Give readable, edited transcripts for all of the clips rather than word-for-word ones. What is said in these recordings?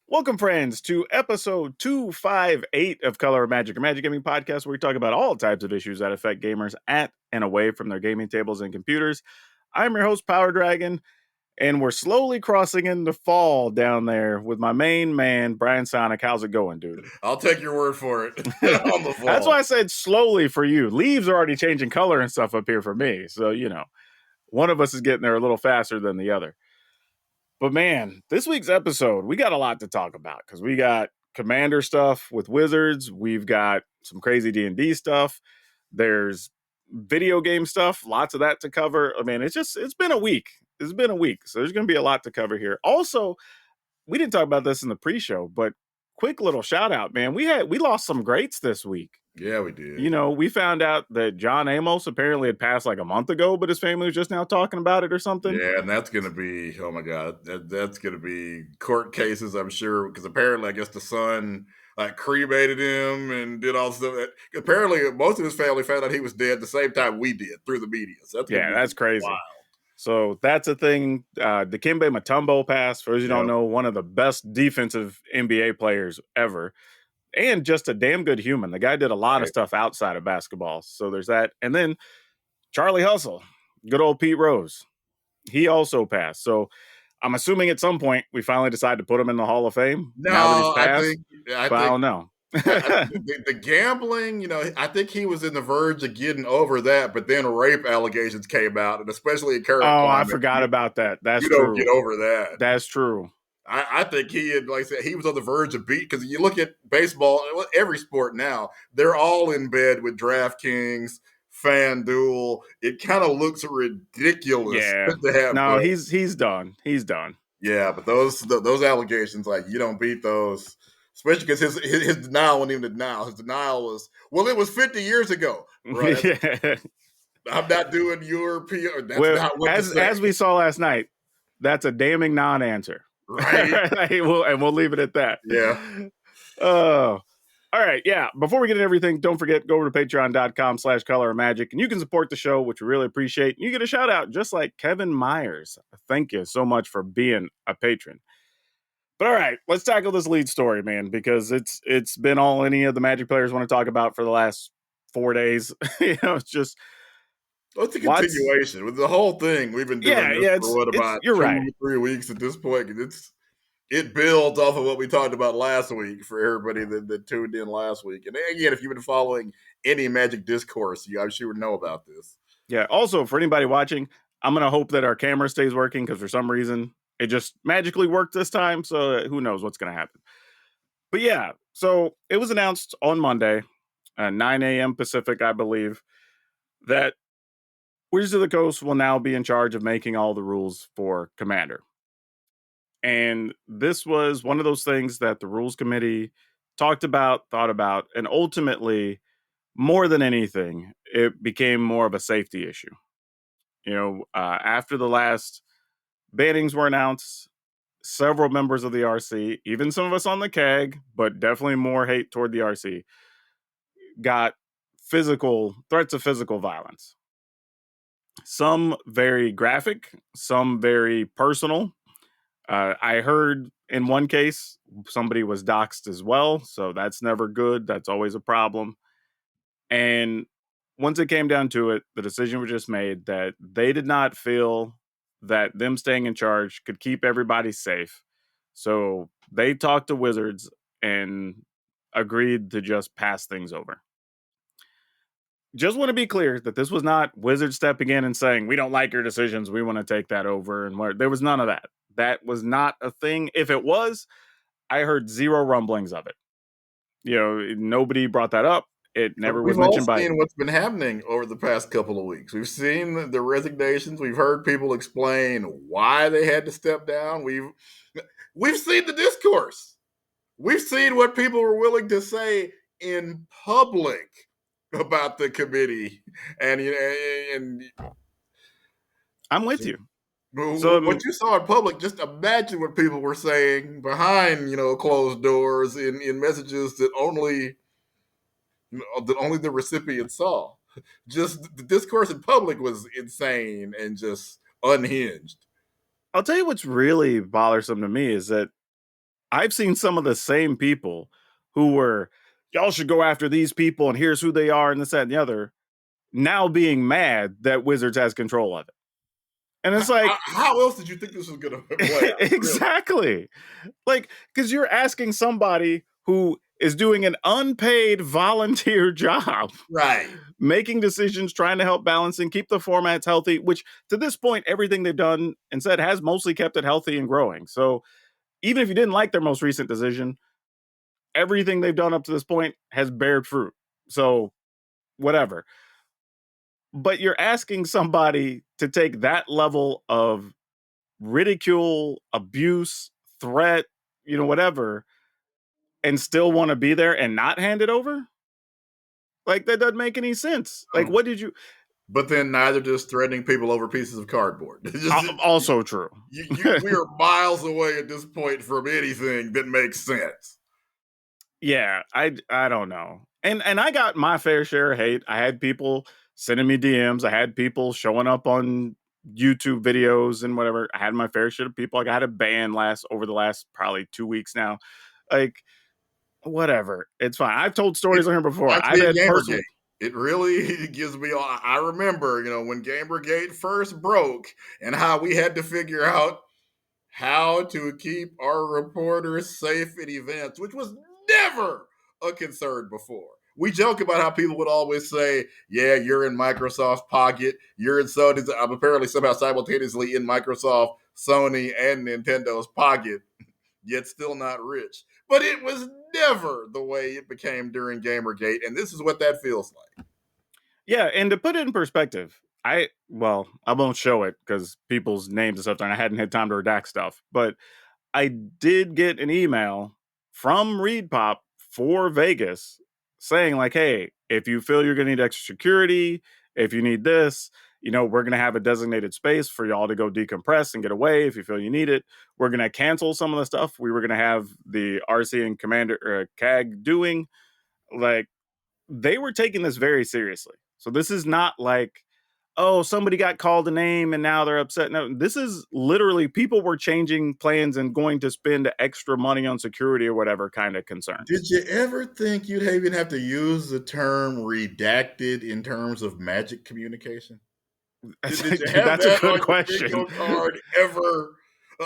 Welcome, friends, to episode 258 of Color of Magic, a Magic Gaming podcast where we talk about all types of issues that affect gamers at and away from their gaming tables and computers. I'm your host, PowrDragn, and we're slowly crossing into fall down there with my main man, Brian Sonic. How's it going, dude? I'll take your word for it. On the fall. That's why I said slowly for you. Leaves are already changing color and stuff up here for me. So, one of us is getting there a little faster than the other. But man, this week's episode, we got a lot to talk about because we got Commander stuff with Wizards. We've got some crazy D&D stuff. There's video game stuff, lots of that to cover. I mean, it's been a week. It's been a week. So there's going to be a lot to cover here. Also, we didn't talk about this in the pre-show, but quick little shout out, man. We lost some greats this week. Yeah, we did. We found out that John Amos apparently had passed like a month ago, but his family was just now talking about it or something. Yeah, and that's going to be, oh my God, that's going to be court cases, I'm sure, because apparently, I guess the son cremated him and did all stuff. Apparently, most of his family found out he was dead the same time we did through the media. So that's crazy. Wild. So that's a thing. Dikembe Mutombo passed. For those you don't know, one of the best defensive NBA players ever. And just a damn good human. The guy did a lot of stuff outside of basketball. So there's that. And then Charlie Hustle, good old Pete Rose. He also passed. So I'm assuming at some point we finally decide to put him in the Hall of Fame. No, now that he's passed, I don't know. the gambling, I think he was in the verge of getting over that, but then rape allegations came out, and especially in current climate, I forgot about that. That's you true. don't get over that. That's true. I think he had, like I said, he was on the verge of beat, because you look at baseball, every sport now, they're all in bed with DraftKings, FanDuel. It kind of looks ridiculous. Yeah. To have, no, he's done. He's done. Yeah, but those allegations, you don't beat those, especially because his denial wasn't even denial. His denial was, well, it was 50 years ago. Right? Yeah. I'm not doing European. That's not what as we saw last night, that's a damning non-answer. Right. we'll leave it at that. Yeah. All right. Yeah. Before we get into everything, don't forget, go over to patreon.com/colorofmagic and you can support the show, which we really appreciate. You get a shout out just like Kevin Myers. Thank you so much for being a patron. But all right, let's tackle this lead story, man, because it's been all any of the Magic players want to talk about for the last 4 days. It's just. Well, it's a continuation with the whole thing. We've been doing this for about 3 weeks at this point. It builds off of what we talked about last week for everybody that tuned in last week. And again, if you've been following any Magic discourse, I'm sure would know about this. Yeah. Also, for anybody watching, I'm going to hope that our camera stays working because for some reason it just magically worked this time. So who knows what's going to happen. But yeah, so it was announced on Monday, 9 a.m. Pacific, I believe, that Wizards of the Coast will now be in charge of making all the rules for Commander. And this was one of those things that the rules committee thought about, and ultimately, more than anything, it became more of a safety issue. After the last bannings were announced, several members of the RC, even some of us on the CAG, but definitely more hate toward the RC, got threats of physical violence. Some very graphic, some very personal. I heard in one case, somebody was doxxed as well. So that's never good. That's always a problem. And once it came down to it, the decision was just made that they did not feel that them staying in charge could keep everybody safe. So they talked to Wizards and agreed to just pass things over. Just want to be clear that this was not Wizards stepping in and saying, we don't like your decisions, we want to take that over. And there was none of that. That was not a thing. If it was, I heard zero rumblings of it. Nobody brought that up. It never was mentioned by. We've seen what's been happening over the past couple of weeks. We've seen the resignations. We've heard people explain why they had to step down. We've seen the discourse. We've seen what people were willing to say in public about the committee, and I'm with you. So what you saw in public, just imagine what people were saying behind, closed doors in messages that only the recipient saw. Just the discourse in public was insane and just unhinged. I'll tell you what's really bothersome to me is that I've seen some of the same people who were, y'all should go after these people and here's who they are and this, that, and the other, now being mad that Wizards has control of it. And it's like, how else did you think this was going to play out? exactly. Really? Like, because you're asking somebody who is doing an unpaid volunteer job, right? Making decisions, trying to help balance and keep the formats healthy, which to this point, everything they've done and said has mostly kept it healthy and growing. So even if you didn't like their most recent decision, everything they've done up to this point has bared fruit. So whatever. But you're asking somebody to take that level of ridicule, abuse, threat, whatever, and still want to be there and not hand it over? Like, that doesn't make any sense. Like, what did you... But then neither does threatening people over pieces of cardboard. Also true. We are miles away at this point from anything that makes sense. Yeah, I don't know. And I got my fair share of hate. I had people sending me DMs. I had people showing up on YouTube videos and whatever. I had my fair share of people. Like, I had a ban over the last probably 2 weeks now. Like, whatever. It's fine. I've told stories on here before. I've had personal... It really gives me... I remember, when Gamergate first broke and how we had to figure out how to keep our reporters safe at events, which was never a concern before. We joke about how people would always say, yeah, you're in Microsoft's pocket. You're in Sony's. I'm apparently somehow simultaneously in Microsoft, Sony, and Nintendo's pocket, yet still not rich. But it was never the way it became during Gamergate, and this is what that feels like. Yeah, and to put it in perspective, I won't show it because people's names and stuff, and I hadn't had time to redact stuff, but I did get an email from ReedPop for Vegas saying like, hey, if you feel you're going to need extra security, if you need this, we're going to have a designated space for y'all to go decompress and get away if you feel you need it. We're going to cancel some of the stuff we were going to have the RC and Commander CAG doing. Like, they were taking this very seriously. So this is not like, oh, somebody got called a name and now they're upset. No, this is literally people were changing plans and going to spend extra money on security or whatever kind of concern. Did you ever think you'd even have to use the term redacted in terms of Magic communication? Did you have That's that a good on question. your bingo card ever?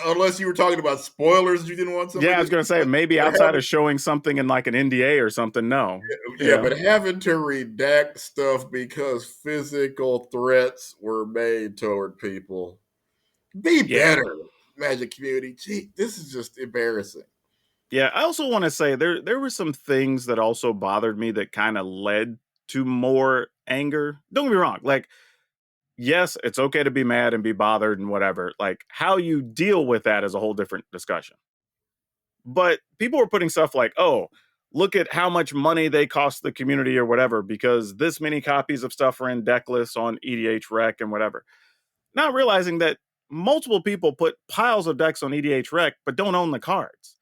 Unless you were talking about spoilers, you didn't want somebody. Yeah, I was going to say maybe outside of showing something in like an NDA or something. No. Yeah, but having to redact stuff because physical threats were made toward people. Be better, Magic community. Gee, this is just embarrassing. Yeah, I also want to say there were some things that also bothered me that kind of led to more anger. Don't get me wrong. Like, yes, it's okay to be mad and be bothered and whatever. Like, how you deal with that is a whole different discussion. But people were putting stuff like, oh, look at how much money they cost the community or whatever, because this many copies of stuff are in deck lists on EDH Rec and whatever. Not realizing that multiple people put piles of decks on EDH Rec, but don't own the cards.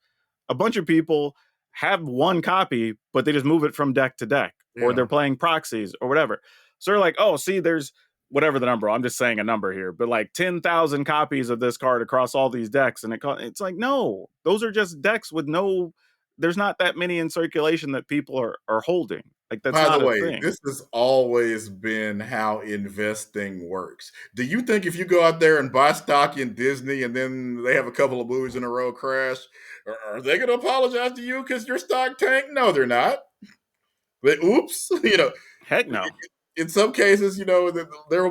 A bunch of people have one copy, but they just move it from deck to deck, or they're playing proxies or whatever. So they're like, oh, see, there's whatever the number, I'm just saying a number here, but like 10,000 copies of this card across all these decks. And it's like, no, those are just decks with there's not that many in circulation that people are holding. Like, that's not a thing. This has always been how investing works. Do you think if you go out there and buy stock in Disney and then they have a couple of movies in a row crash, are they going to apologize to you because your stock tanked? No, they're not. But oops, heck no. In some cases, there will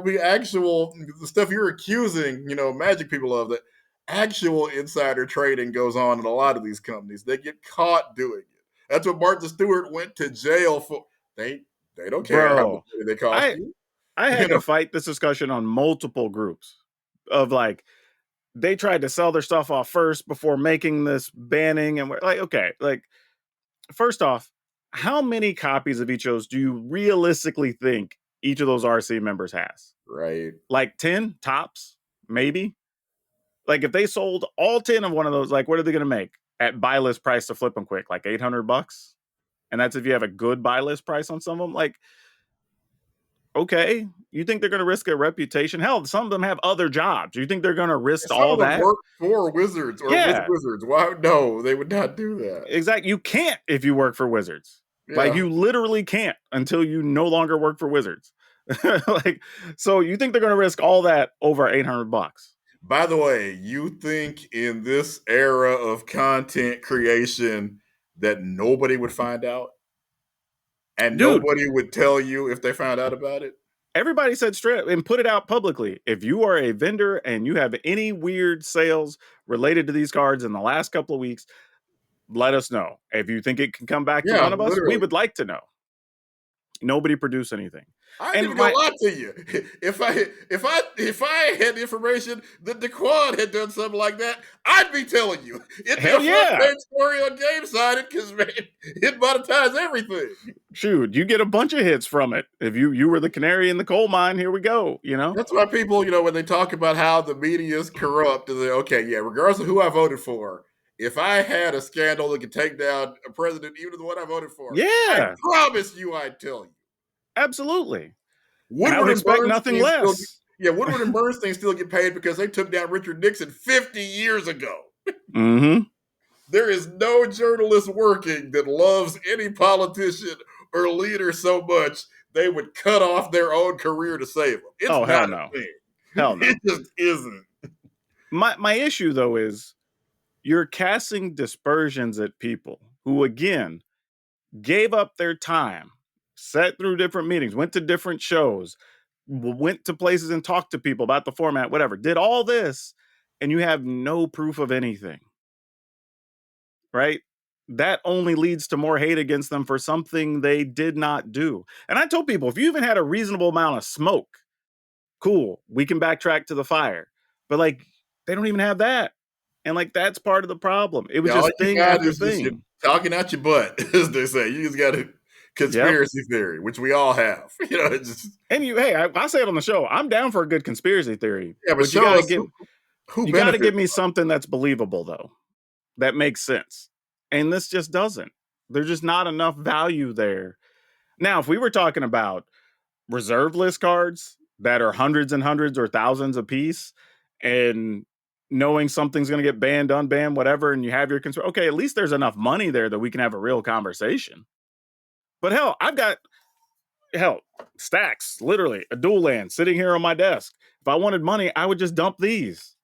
be the stuff you're accusing, Magic people of, that actual insider trading goes on in a lot of these companies. They get caught doing it. That's what Martha Stewart went to jail for. They don't care how much they cost you. I had to fight this discussion on multiple groups of like, they tried to sell their stuff off first before making this banning. And we're like, okay, like, first off, how many copies of each of those do you realistically think each of those RC members has? Right. Like 10 tops, maybe. Like, if they sold all 10 of one of those, like, what are they going to make at buy list price to flip them quick? Like $800. And that's if you have a good buy list price on some of them. Like, Okay, you think they're going to risk their reputation? Hell, some of them have other jobs. You think they're going to risk And some all of them that? work for Wizards or with Yeah, Wizards. Why? No, they would not do that. exactly. You can't if you work for Wizards. Like Yeah. you literally can't until you no longer work for Wizards. Like, so you think they're going to risk all that over $800? By the way, you think in this era of content creation that nobody would find out and Dude, nobody would tell you if they found out about it? everybody said straight and put it out publicly. If you are a vendor and you have any weird sales related to these cards in the last couple of weeks, let us know. If you think it can come back to Yeah, one of us, we literally. would like to know. Nobody produced anything. I ain't And even gonna my lie to you. If I had information that DeQuan had done something like that, I'd be telling you. It'd be a hell front yeah. page story on GameSide because man, it monetized everything. Shoot, you get a bunch of hits from it. If you were the canary in the coal mine, here we go, you know? That's why people, when they talk about how the media is corrupt, they say, okay, yeah, regardless of who I voted for, if I had a scandal that could take down a president, even the one I voted for, I Yeah, promise you I'd tell you. absolutely. And I Woodward would and expect nothing Bernstein still get, less. yeah, Woodward and Bernstein still get paid because they took down Richard Nixon 50 years ago. Mm-hmm. There is no journalist working that loves any politician or leader so much they would cut off their own career to save them. It's Oh, not hell a no. thing. Hell no. It just isn't. My issue though is you're casting dispersions at people who again gave up their time, sat through different meetings, went to different shows, went to places and talked to people about the format, whatever, did all this, and you have no proof of anything, right? That only leads to more hate against them for something they did not do. And I told people, if you even had a reasonable amount of smoke, cool, we can backtrack to the fire. But like, they don't even have that. And like, that's part of the problem. It was Yeah, all just you thing got after is just thing. talking out your butt, as they say. You just got a Yep. conspiracy theory, which we all have. It's just And hey, I say it on the show. I'm down for a good conspiracy theory, yeah, but but you show gotta us give who you gotta benefits. give me something that's believable though, that makes sense. And this just doesn't. There's just not enough value there. Now, if we were talking about reserve list cards that are hundreds and hundreds or thousands a piece, and knowing something's going to get banned, unbanned, whatever, and you have your concern. Okay, at least there's enough money there that we can have a real conversation. But hell, I've got stacks, literally a dual land sitting here on my desk. If I wanted money, I would just dump these.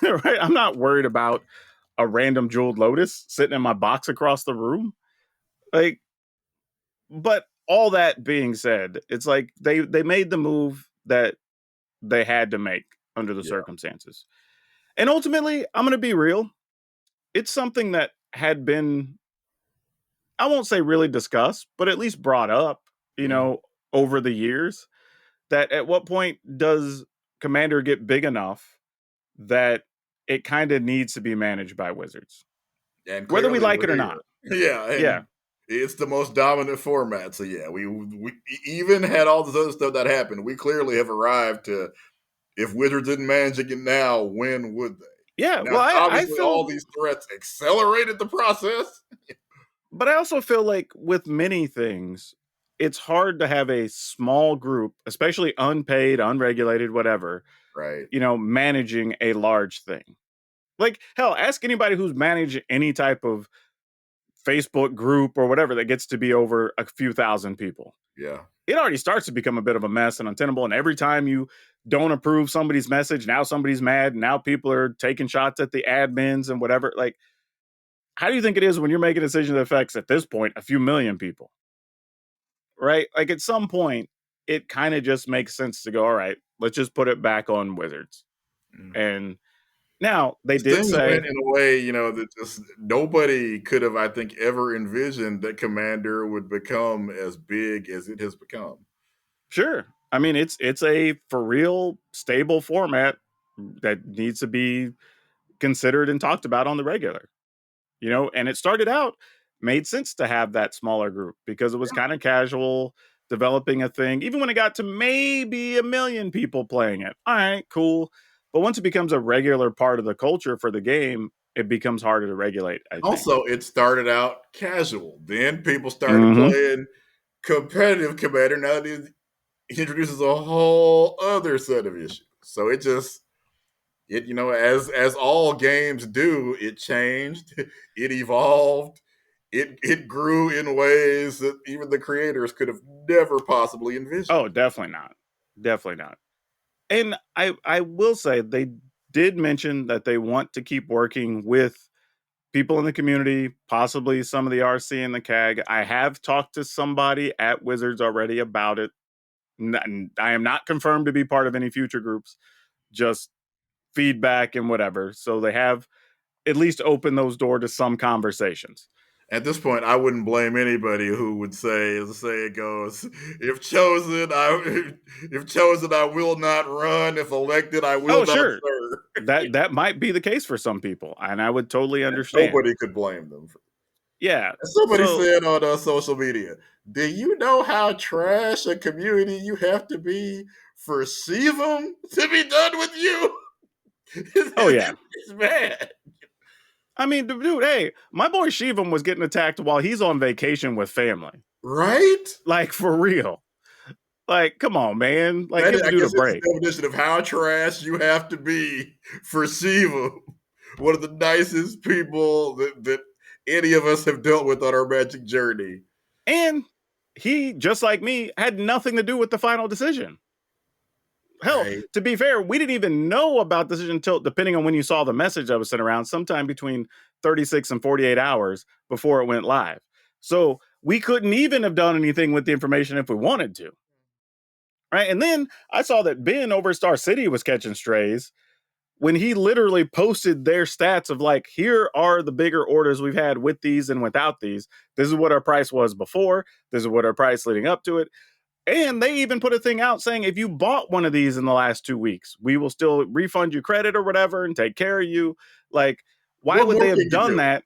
Right? I'm not worried about a random jeweled lotus sitting in my box across the room. Like, but all that being said, it's like they made the move that they had to make under the Yeah, circumstances. And ultimately, I'm going to be real. It's something that had been, I won't say really discussed, but at least brought up, you yeah, know, over the years. That at what point does Commander get big enough that it kind of needs to be managed by Wizards, and whether we clearly like we're it or here. not? Yeah, Yeah, and it's the most dominant format. So yeah, we even had all this other stuff that happened. We clearly have arrived to if Wizards didn't manage it now, when would they? yeah. Now, Well, I obviously, all feel, these threats accelerated the process. but I also feel like with many things, it's hard to have a small group, especially unpaid, unregulated, whatever, Right. managing a large thing. Like, hell, ask anybody who's managed any type of Facebook group or whatever that gets to be over a few thousand people. Yeah. It already starts to become a bit of a mess and untenable. And every time you don't approve somebody's message, now somebody's mad. And now people are taking shots at the admins and whatever. Like, how do you think it is when you're making a decision that affects, at this point, a few million people? Right? Like, at some point, it kind of just makes sense to go, all right, let's just put it back on Wizards. Mm. And now they did Things say, went in a way, that just nobody could have, I think, ever envisioned that Commander would become as big as it has become. sure. I mean, it's a for real stable format that needs to be considered and talked about on the regular. And it started out made sense to have that smaller group because it was kind of casual developing a thing. Even when it got to maybe a million people playing it, all right, cool. But once it becomes a regular part of the culture for the game, it becomes harder to regulate, I think. Also, it started out casual. Then people started Mm-hmm. playing competitive Commander. Now introduces a whole other set of issues. So it just it as all games do, it changed, it evolved, it grew in ways that even the creators could have never possibly envisioned. Oh, definitely not. Definitely not. And I will say they did mention that they want to keep working with people in the community, possibly some of the RC and the CAG. I have talked to somebody at Wizards already about it. I am not confirmed to be part of any future groups, just feedback and whatever. So they have at least opened those doors to some conversations. At this point, I wouldn't blame anybody who would say, as the saying goes, if chosen, I will not run. If elected, I will Oh, not sure. serve. That might be the case for some people, and I would totally understand. Nobody could blame them. Yeah. Somebody So, said on social media, "Do you know how trash a community you have to be for Shivam to be done with you?" oh yeah. It's bad, I mean, dude, hey, my boy Shivam was getting attacked while he's on vacation with family. right? Like for real. Like, come on, man. Like, That give is, the I dude a guess it's break. the definition of how trash you have to be for Shiva. One of the nicest people that any of us have dealt with on our magic journey. And he, just like me, had nothing to do with the final decision. Hell, Right. to be fair, we didn't even know about the decision until, depending on when you saw the message that was sent around, sometime between 36 and 48 hours before it went live. So we couldn't even have done anything with the information if we wanted to. Right. And then I saw that Ben over at Star City was catching strays when he literally posted their stats of like, here are the bigger orders we've had with these and without these. This is what our price was before. This is what our price leading up to it. And they even put a thing out saying if you bought one of these in the last 2 weeks, we will still refund you credit or whatever and take care of you. Like, why What would more they can have you done do? that?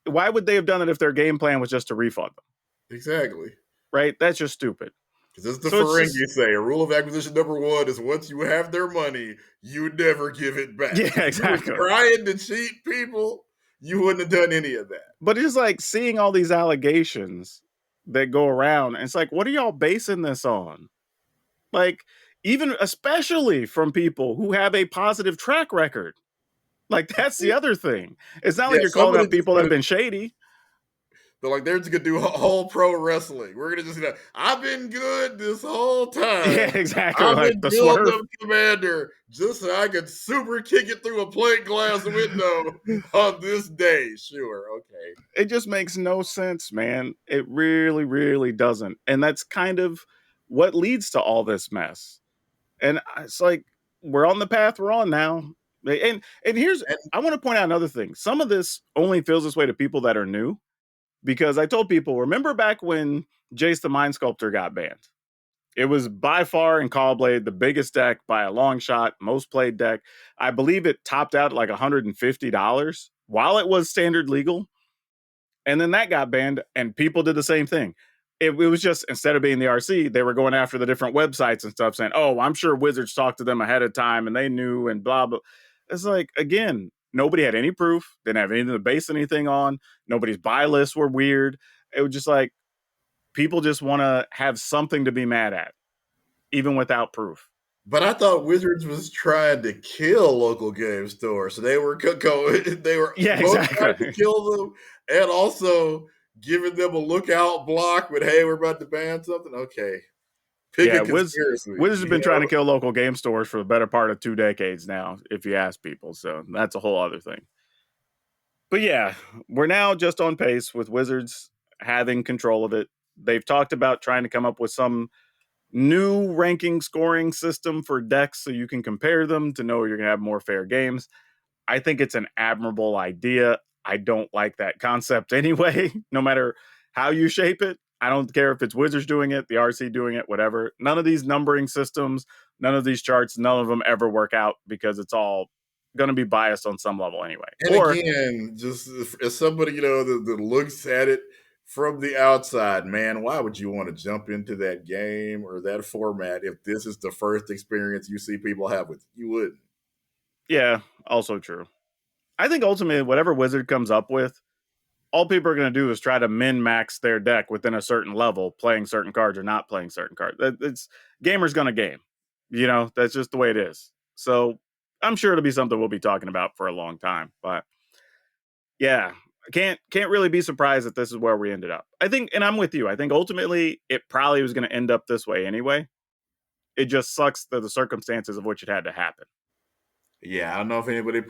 Why would they have done it if their game plan was just to refund them? Exactly. Right? That's just stupid. Because as the So it's just, Ferengi say, a rule of acquisition number one is once you have their money, you never give it back. yeah, If you were exactly. trying to cheat people, you wouldn't have done any of that. But it's like seeing all these allegations that go around. And it's like, what are y'all basing this on? Like, even especially from people who have a positive track record. Like, that's the other thing. It's not Yeah, like you're calling somebody out just people that have gonna been shady. they're like they're just gonna do whole pro wrestling. We're gonna just I've been good this whole Yeah, time. exactly. I've Like been the building swerve. up Commander just so I could super kick it through a plate glass window on this day. Sure, okay. It just makes no sense, man. It really, really doesn't. And that's kind of what leads to all this mess. And it's like we're on the path we're on now. And here's And I want to point out another thing. Some of this only feels this way to people that are new because I told people, remember back when Jace the Mind Sculptor got banned? It was by far in Call Blade the biggest deck by a long shot, most played deck. I believe it topped out at like $150 while it was standard legal. And then that got banned, and people did the same thing. It was just instead of being the RC, they were going after the different websites and stuff, saying, "Oh, I'm sure Wizards talked to them ahead of time and they knew," and blah blah. It's like again, nobody had any proof, didn't have anything to base anything on. Nobody's buy lists were weird. It was just like people just want to have something to be mad at, even without proof. but I thought Wizards was trying to kill local game stores, so they were they were Yeah, both trying to exactly. kill them and also giving them a lookout block. But hey, we're about to ban something. Okay, pick Yeah, a conspiracy. Wiz has been trying to kill local game stores for the better part of 2 decades now, if you ask people. So that's a whole other thing. But yeah, we're now just on pace with Wizards having control of it. They've talked about trying to come up with some new ranking scoring system for decks so you can compare them to know you're going to have more fair games. I think it's an admirable idea. I don't like that concept anyway, no matter how you shape it. I don't care if it's Wizards doing it, the RC doing it, whatever. None of these numbering systems, none of these charts, none of them ever work out because it's all going to be biased on some level anyway. And Or again, just as somebody that looks at it from the outside, man, why would you want to jump into that game or that format if this is the first experience you see people have with it? You wouldn't. yeah, also true. I think ultimately, whatever Wizard comes up with, all people are going to do is try to min max their deck within a certain level, playing certain cards or not playing certain cards. It's gamers going to game. That's just the way it is. So I'm sure it'll be something we'll be talking about for a long time. But yeah, I can't really be surprised that this is where we ended up. I think, and I'm with you. I think ultimately it probably was going to end up this way anyway. It just sucks that the circumstances of which it had to happen. Yeah, I don't know if anybody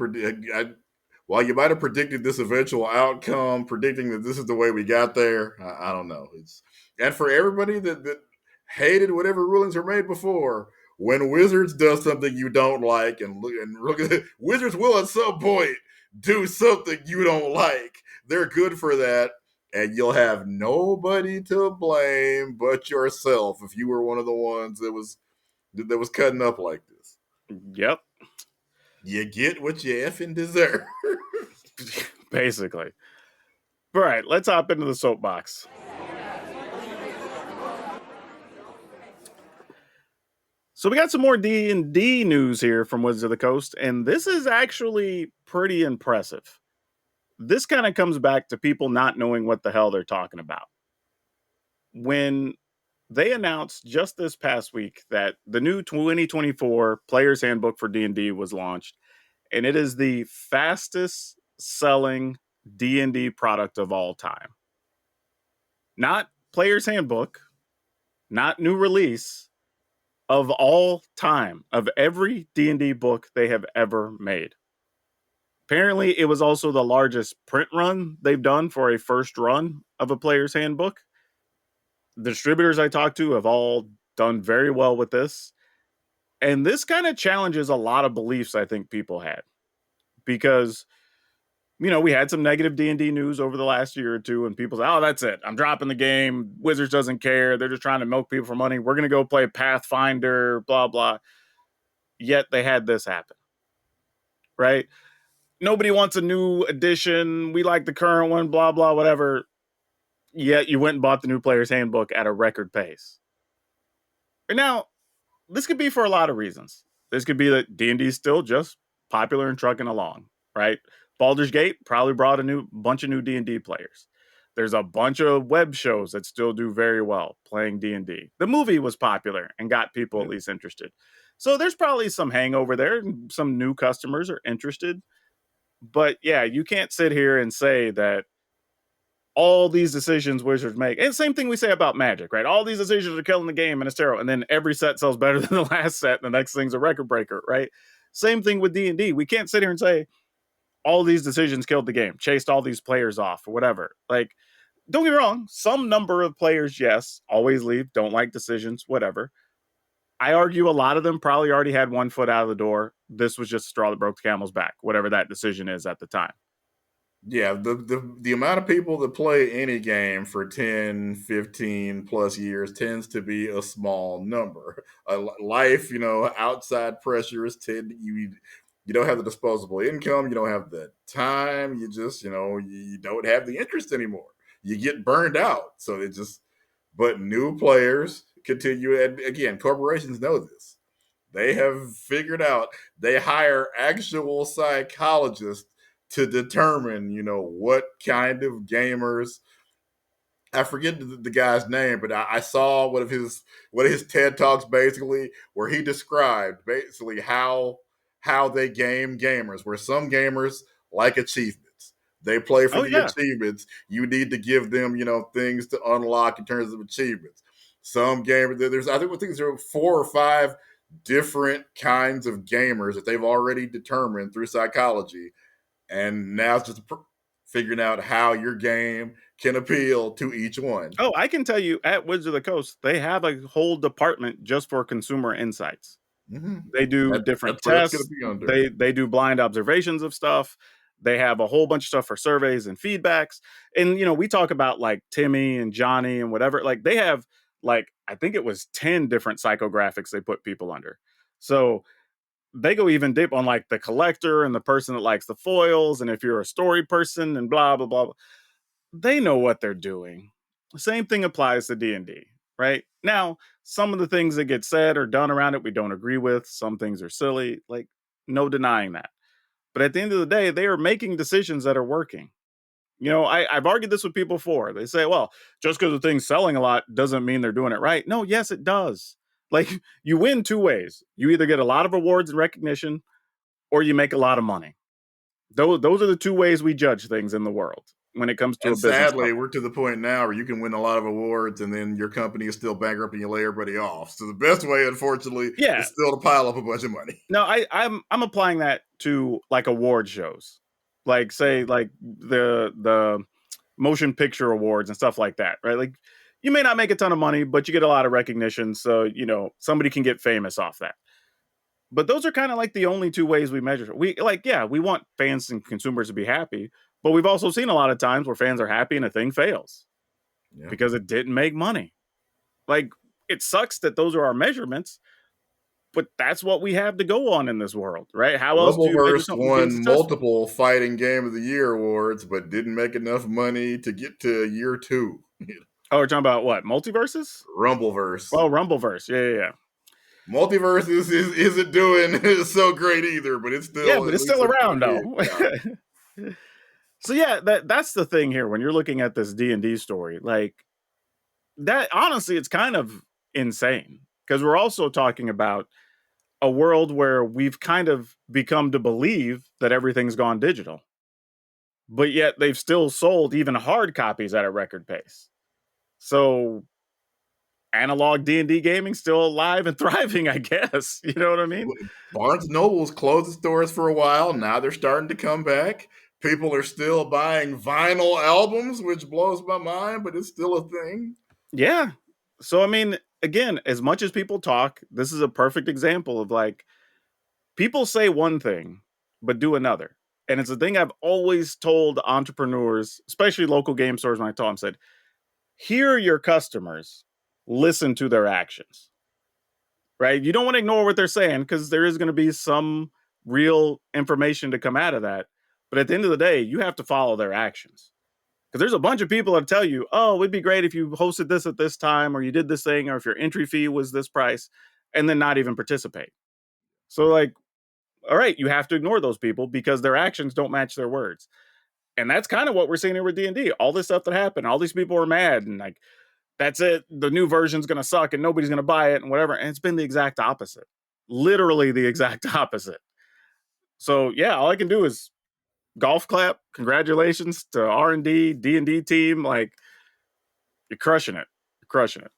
while you might have predicted this eventual outcome, predicting that this is the way we got there, I don't know. And for everybody that hated whatever rulings were made before, when Wizards does something you don't like, and look at it, Wizards will at some point do something you don't like. They're good for that, and you'll have nobody to blame but yourself if you were one of the ones that was cutting up like this. Yep. You get what you effing deserve. Basically. All right, let's hop into the soapbox. So we got some more D&D news here from Wizards of the Coast, and this is actually pretty impressive. This kind of comes back to people not knowing what the hell they're talking about. When they announced just this past week that the new 2024 Player's Handbook for D&D was launched, and it is the fastest selling D&D product of all time. Not Player's Handbook, not new release, of all time, of every D&D book they have ever made. Apparently, it was also the largest print run they've done for a first run of a Player's Handbook. The distributors I talked to have all done very well with this. And this kind of challenges a lot of beliefs I think people had. Because, we had some negative D&D news over the last year or two, and people say, oh, that's it. I'm dropping the game. Wizards doesn't care. They're just trying to milk people for money. We're going to go play Pathfinder, blah, blah. Yet they had this happen. Right? Nobody wants a new edition. We like the current one, blah, blah, whatever. Yet you went and bought the new Player's Handbook at a record pace. And now, this could be for a lot of reasons. This could be that D&D is still just popular and trucking along, right? Baldur's Gate probably brought a bunch of new D&D players. There's a bunch of web shows that still do very well playing D&D. The movie was popular and got people at least interested. So there's probably some hangover there, and some new customers are interested. But yeah, you can't sit here and say that all these decisions Wizards make, and same thing we say about Magic, right? All these decisions are killing the game and it's terrible, and then every set sells better than the last set, and the next thing's a record breaker, right? Same thing with D&D. We can't sit here and say all these decisions killed the game, chased all these players off, or whatever. Like, don't get me wrong, some number of players, yes, always leave, don't like decisions, whatever. I argue a lot of them probably already had one foot out of the door. This was just a straw that broke the camel's back, whatever that decision is at the time. Yeah, the amount of people that play any game for 10, 15 plus years tends to be a small number. Life, outside pressures you don't have the disposable income, you don't have the time, you just, you don't have the interest anymore. You get burned out. So but new players continue, and again, corporations know this. They have figured out, they hire actual psychologists to determine, what kind of gamers. I forget the guy's name, but I saw one of his TED talks basically, where he described basically how they game gamers. Where some gamers like achievements, they play for Oh, the yeah. achievements. You need to give them, things to unlock in terms of achievements. Some gamers, I think there are 4 or 5 different kinds of gamers that they've already determined through psychology, and now it's just figuring out how your game can appeal to each one. Oh, I can tell you at Wizards of the Coast, they have a whole department just for consumer insights. Mm-hmm. They do different That's where it's going to tests. be under. They do blind observations of stuff. They have a whole bunch of stuff for surveys and feedbacks. And we talk about like Timmy and Johnny and whatever. Like they have I think it was 10 different psychographics they put people under. So they go even deep on like the collector and the person that likes the foils, and if you're a story person and blah blah blah. They know what they're doing. Same thing applies to D&D, right? Now, some of the things that get said or done around it we don't agree with. Some things are silly, like no denying that. But at the end of the day, they are making decisions that are working. I've argued this with people before. They say, well, just because the thing's selling a lot doesn't mean they're doing it right. No, yes, it does. Like, you win two ways. You either get a lot of awards and recognition, or you make a lot of money. Those are the two ways we judge things in the world when it comes to a And business sadly, company. we're to the point now where you can win a lot of awards and then your company is still bankrupt and you lay everybody off. So the best way, unfortunately, Yeah. is still to pile up a bunch of money. No, I'm applying that to like award shows. Like, Yeah. say, like the motion picture awards and stuff like that, right? Like, you may not make a ton of money, but you get a lot of recognition, so somebody can get famous off that. But those are kind of like the only two ways we measure. We want fans and consumers to be happy, but we've also seen a lot of times where fans are happy and a thing fails Yeah. because it didn't make money. Like, it sucks that those are our measurements, but that's what we have to go on in this world, right? How else do you measure Rumbleverse something being won successful? multiple Fighting Game of the Year awards, but didn't make enough money to get to year two. Oh, we're talking about what? Multiverses? Rumbleverse. Well, Rumbleverse. Yeah. Multiverse isn't doing so great either, but it's Yeah, still but at it's least still a pretty around big. though. Yeah. So yeah, that's the thing here when you're looking at this D&D story. Like, that honestly, it's kind of insane because we're also talking about a world where we've kind of become to believe that everything's gone digital, but yet they've still sold even hard copies at a record pace. So analog D&D gaming still alive and thriving, I guess. You know what I mean? Barnes Noble's closed its doors for a while. Now they're starting to come back. People are still buying vinyl albums, which blows my mind, but it's still a thing. Yeah. So I mean, again, as much as people talk, this is a perfect example of like, people say one thing but do another. And it's a thing I've always told entrepreneurs, especially local game stores, when I tell them, said, hear your customers, listen to their actions. Right? You don't want to ignore what they're saying because there is going to be some real information to come out of that. But at the end of the day, you have to follow their actions. Because there's a bunch of people that tell you, oh, it'd be great if you hosted this at this time, or you did this thing, or if your entry fee was this price, and then not even participate. So, like, all right, you have to ignore those people because their actions don't match their words. And that's kind of what we're seeing here with D&D. All this stuff that happened, all these people are mad and like, that's it. The new version's going to suck and nobody's going to buy it and whatever. And it's been the exact opposite. Literally the exact opposite. So, yeah, all I can do is golf clap. Congratulations to R&D, D&D team. Like, you're crushing it. You're crushing it.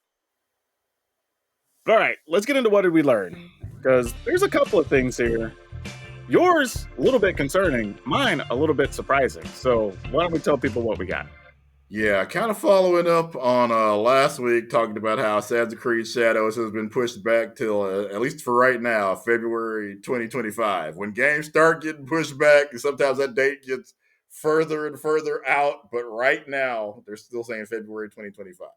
But all right, let's get into what did we learn? Because there's a couple of things here. Yours, a little bit concerning. Mine, a little bit surprising. So why don't we tell people what we got? Yeah, kind of following up on last week, talking about how Assassin's Creed Shadows has been pushed back till, at least for right now, February 2025. When games start getting pushed back, sometimes that date gets further and further out, but right now, they're still saying February 2025.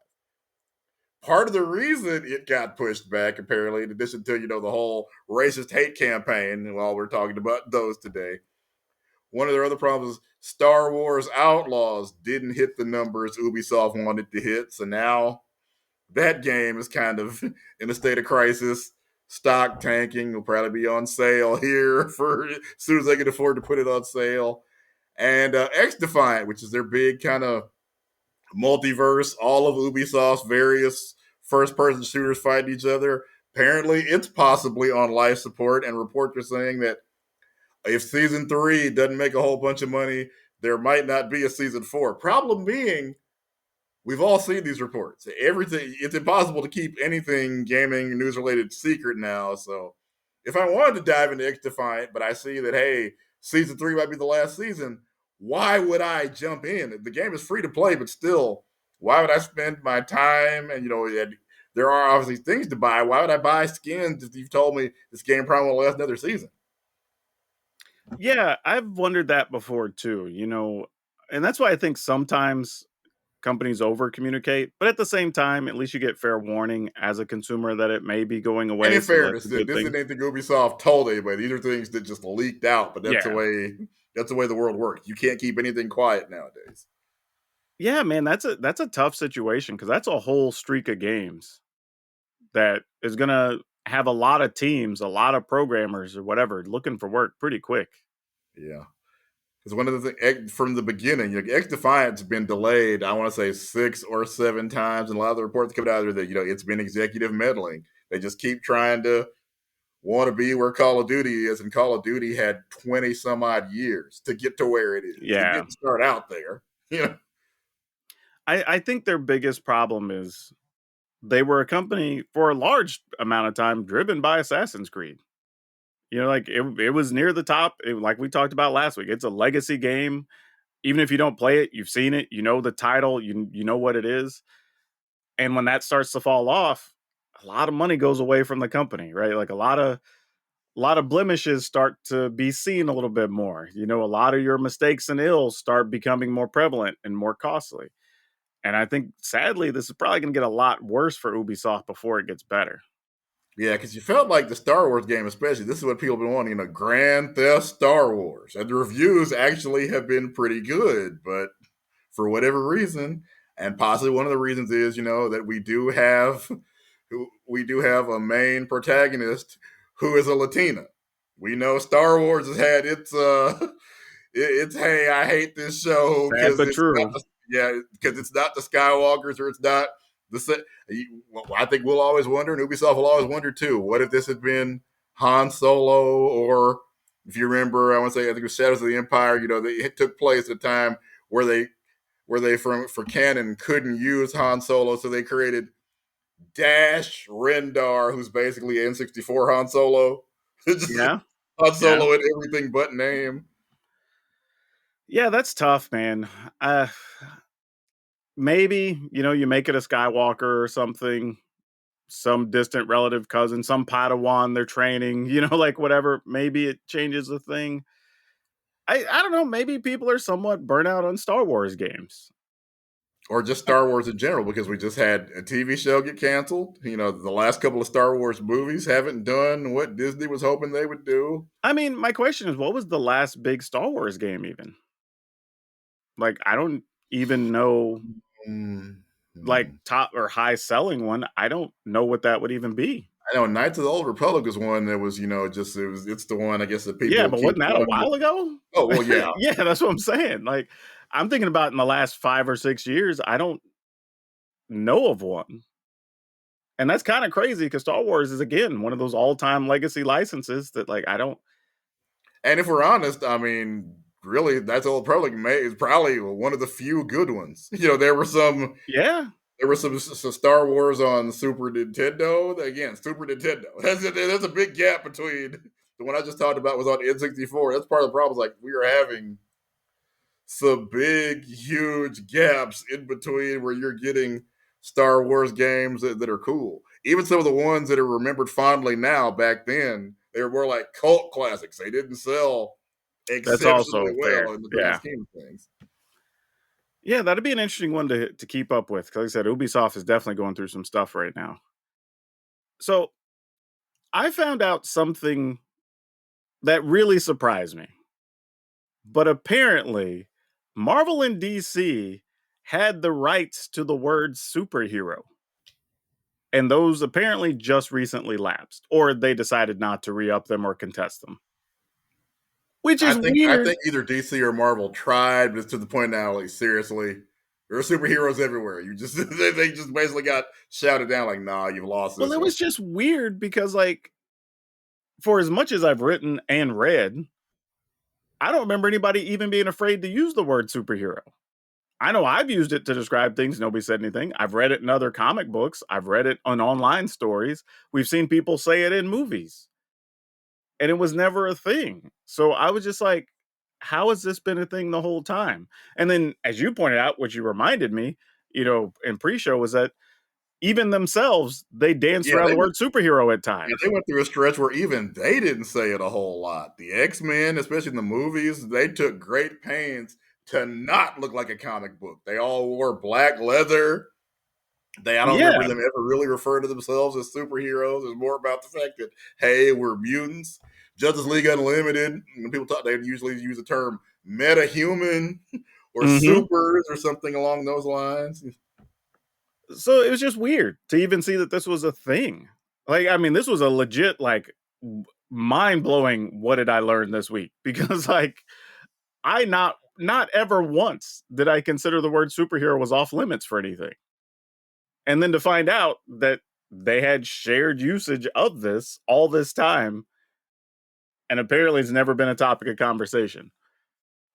Part of the reason it got pushed back, apparently, in addition to, the whole racist hate campaign, while we're talking about those today, one of their other problems is Star Wars Outlaws didn't hit the numbers Ubisoft wanted to hit. So now that game is kind of in a state of crisis. Stock tanking will probably be on sale here for as soon as they can afford to put it on sale. And X Defiant, which is their big kind of multiverse, all of Ubisoft's various first person shooters fighting each other. Apparently, it's possibly on life support, and reports are saying that if season 3 doesn't make a whole bunch of money, there might not be a season 4. Problem being, we've all seen these reports. Everything, it's impossible to keep anything gaming news related secret now. So if I wanted to dive into X Defiant, but I see that, hey, season 3 might be the last season, why would I jump in? The game is free to play, but still, why would I spend my time? And, there are obviously things to buy. Why would I buy skins if you've told me this game probably will last another season? Yeah, I've wondered that before too, and that's why I think sometimes companies over communicate, but at the same time, at least you get fair warning as a consumer that it may be going And away. in So that's fairness, a this good isn't thing. anything Ubisoft told anybody. These are things that just leaked out, but that's the Yeah. way the world works. You can't keep anything quiet nowadays. Yeah, man, that's a tough situation because that's a whole streak of games that is gonna have a lot of teams, a lot of programmers or whatever looking for work pretty quick. Yeah. Because one of the things from the beginning, X Defiant's been delayed, I want to say 6 or 7 times, and a lot of the reports coming out there that it's been executive meddling. They just keep trying to want to be where Call of Duty is, and Call of Duty had 20 some odd years to get to where it is. It Yeah. didn't start out there. I think their biggest problem is they were a company for a large amount of time driven by Assassin's Creed. Like it was near the top. Like we talked about last week, it's a legacy game. Even if you don't play it, you've seen it, you know the title, you know what it is. And when that starts to fall off, a lot of money goes away from the company, right? Like a lot of blemishes start to be seen a little bit more. A lot of your mistakes and ills start becoming more prevalent and more costly. And I think sadly, this is probably going to get a lot worse for Ubisoft before it gets better. Yeah, because you felt like the Star Wars game, especially, this is what people have been wanting, Grand Theft Star Wars. And the reviews actually have been pretty good, but for whatever reason, and possibly one of the reasons is, that we do have a main protagonist who is a Latina. We know Star Wars has had it's hey, I hate this show Sad because but it's not true. because it's not the Skywalkers, or it's not the. I think we'll always wonder, and Ubisoft will always wonder too. What if this had been Han Solo, or if you remember, I think it was Shadows of the Empire. It took place at a time where they for canon couldn't use Han Solo, so they created Dash Rendar, who's basically N64 Han Solo. Just Yeah. Han Yeah. Solo in everything but name. Yeah, that's tough, man. Uh, Maybe, you make it a Skywalker or something, some distant relative cousin, some Padawan they're training, like whatever. Maybe it changes the thing. I don't know. Maybe people are somewhat burnt out on Star Wars games. Or just Star Wars in general, because we just had a TV show get canceled. The last couple of Star Wars movies haven't done what Disney was hoping they would do. I mean, my question is, what was the last big Star Wars game even? Like, I don't even know, like, Mm-hmm. top or high selling one. I don't know what that would even be. I know Knights of the Old Republic was one that was, it's the one I guess that Yeah, people but keep wasn't that a wanting. while ago? Oh well, yeah. Yeah, that's what I'm saying. Like, I'm thinking about in the last 5 or 6 years, I don't know of one. And that's kind of crazy because Star Wars is again one of those all-time legacy licenses that like I don't. And if we're honest, I mean, really, Knights of the Old Republic is probably one of the few good ones. There were some Yeah. some Star Wars on Super Nintendo. Again, Super Nintendo. There's a big gap between the one I just talked about was on N64. That's part of the problem. Is like we are having some big, huge gaps in between where you're getting Star Wars games that are cool. Even some of the ones that are remembered fondly now, back then, they were more like cult classics. They didn't sell That's exceptionally also fair. well in the grand Yeah. scheme of things. Yeah, that'd be an interesting one to keep up with. 'Cause like I said, Ubisoft is definitely going through some stuff right now. So I found out something that really surprised me. But apparently, Marvel and DC had the rights to the word superhero. And those apparently just recently lapsed, or they decided not to re up them or contest them, which I is think I weird. think either DC or Marvel tried, but it's to the point now, like seriously, there are superheroes everywhere. You just they just basically got shouted down like, nah, you've lost Well, this it one. was just weird because, like, for as much as I've written and read, I don't remember anybody even being afraid to use the word superhero. I know I've used it to describe things. Nobody said anything. I've read it in other comic books. I've read it on online stories. We've seen people say it in movies, and it was never a thing. So I was just like, how has this been a thing the whole time? And then, as you pointed out, which you reminded me, in pre-show, was that even themselves, they danced Yeah, around they the went word superhero at yeah, times. they went through a stretch where even they didn't say it a whole lot. The X-Men, especially in the movies, they took great pains to not look like a comic book. They all wore black leather. I don't remember Yeah. them ever really referring to themselves as superheroes. It's more about the fact that, hey, we're mutants. Justice League Unlimited, when people talk, they usually use the term metahuman or Hmm. supers or something along those lines. So it was just weird to even see that this was a thing. Like, I mean, this was a legit, like, mind blowing. What did I learn this week? Because, like, Not ever once did I consider the word superhero was off limits for anything. And then to find out that they had shared usage of this all this time, and apparently it's never been a topic of conversation.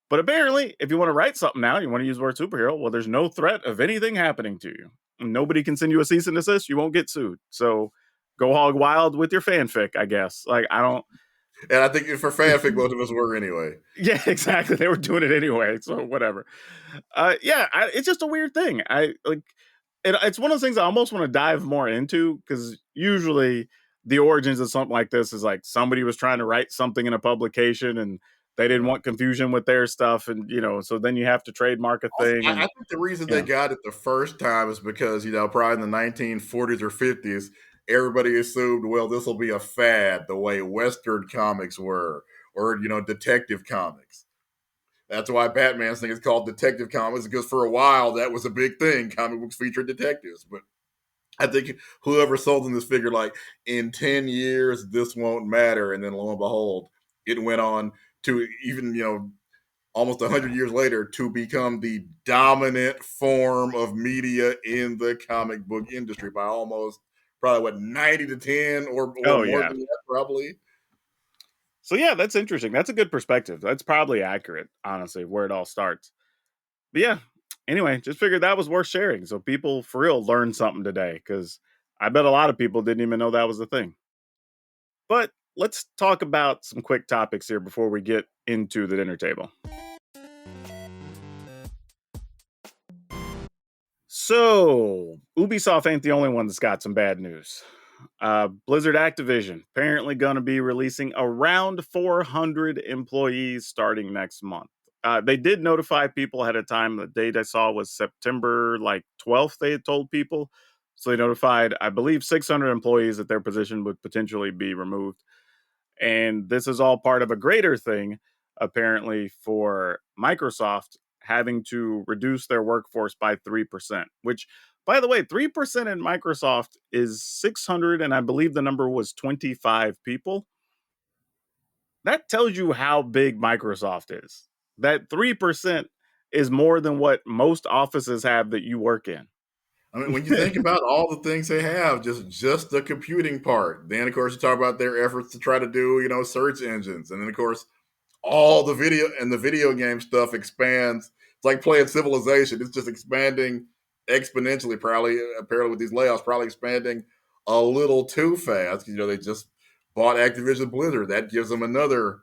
But apparently, if you want to write something now, you want to use the word superhero, well, there's no threat of anything happening to you. Nobody can send you a cease and desist. You won't get sued. So go hog wild with your fanfic, I guess. Like, I don't. And I think for fanfic, most of us were anyway. Yeah, exactly. They were doing it anyway. So whatever. It's just a weird thing. It's one of those things I almost want to dive more into because usually the origins of something like this is like somebody was trying to write something in a publication and they didn't want confusion with their stuff, and so then you have to trademark a Also, thing, I and think the reason they yeah, got it the first time is because, probably in the 1940s or 50s, everybody assumed, well, this will be a fad the way Western comics were, or, detective comics. That's why Batman's thing is called Detective Comics, because for a while that was a big thing. Comic books featured detectives. But I think whoever sold them this figured like in 10 years, this won't matter. And then lo and behold, it went on to even, almost 100 years later to become the dominant form of media in the comic book industry by almost probably what 90 to 10 or oh more yeah. than that probably. So yeah, that's interesting. That's a good perspective. That's probably accurate, honestly, where it all starts. But yeah, anyway, just figured that was worth sharing, so people for real learned something today because I bet a lot of people didn't even know that was a thing. But let's talk about some quick topics here before we get into the dinner table. So, Ubisoft ain't the only one that's got some bad news. Blizzard Activision apparently going to be releasing around 400 employees starting next month. They did notify people ahead of time. The date I saw was September 12th. They had told people, so they notified, I believe, 600 employees that their position would potentially be removed. And this is all part of a greater thing, apparently, for Microsoft having to reduce their workforce by 3%, which, by the way, 3% in Microsoft is 600, and I believe the number was 25 people. That tells you how big Microsoft is. That 3% is more than what most offices have that you work in. I mean, when you think about all the things they have, just the computing part. Then, of course, you talk about their efforts to try to do, search engines, and then, of course, all the video game stuff expands. It's like playing Civilization. It's just expanding exponentially. Probably, apparently, with these layoffs, probably expanding a little too fast. They just bought Activision Blizzard. That gives them another